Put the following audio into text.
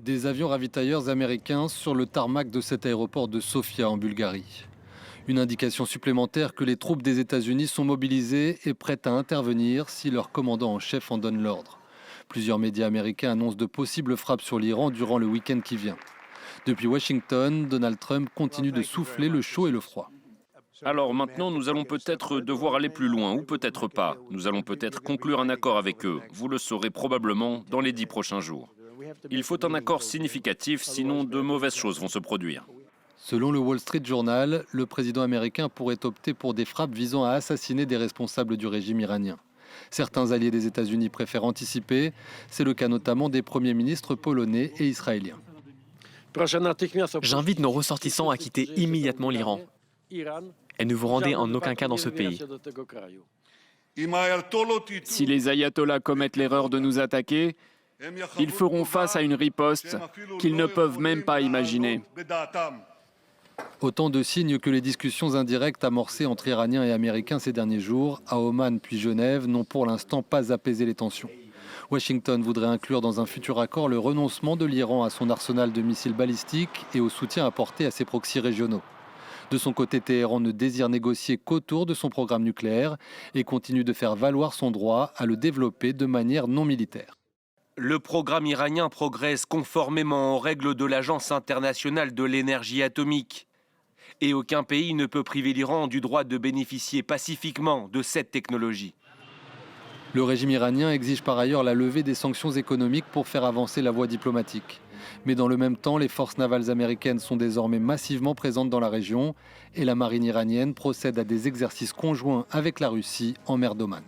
Des avions ravitailleurs américains sur le tarmac de cet aéroport de Sofia en Bulgarie. Une indication supplémentaire que les troupes des États-Unis sont mobilisées et prêtes à intervenir si leur commandant en chef en donne l'ordre. Plusieurs médias américains annoncent de possibles frappes sur l'Iran durant le week-end qui vient. Depuis Washington, Donald Trump continue de souffler le chaud et le froid. Alors maintenant, nous allons peut-être devoir aller plus loin, ou peut-être pas. Nous allons peut-être conclure un accord avec eux. Vous le saurez probablement dans les 10 prochains jours. Il faut un accord significatif, sinon de mauvaises choses vont se produire. Selon le Wall Street Journal, le président américain pourrait opter pour des frappes visant à assassiner des responsables du régime iranien. Certains alliés des États-Unis préfèrent anticiper. C'est le cas notamment des premiers ministres polonais et israéliens. J'invite nos ressortissants à quitter immédiatement l'Iran. Et ne vous rendez en aucun cas dans ce pays. Si les ayatollahs commettent l'erreur de nous attaquer, ils feront face à une riposte qu'ils ne peuvent même pas imaginer. Autant de signes que les discussions indirectes amorcées entre Iraniens et Américains ces derniers jours, à Oman puis Genève, n'ont pour l'instant pas apaisé les tensions. Washington voudrait inclure dans un futur accord le renoncement de l'Iran à son arsenal de missiles balistiques et au soutien apporté à ses proxys régionaux. De son côté, Téhéran ne désire négocier qu'autour de son programme nucléaire et continue de faire valoir son droit à le développer de manière non militaire. Le programme iranien progresse conformément aux règles de l'Agence internationale de l'énergie atomique. Et aucun pays ne peut priver l'Iran du droit de bénéficier pacifiquement de cette technologie. Le régime iranien exige par ailleurs la levée des sanctions économiques pour faire avancer la voie diplomatique. Mais dans le même temps, les forces navales américaines sont désormais massivement présentes dans la région et la marine iranienne procède à des exercices conjoints avec la Russie en mer d'Oman.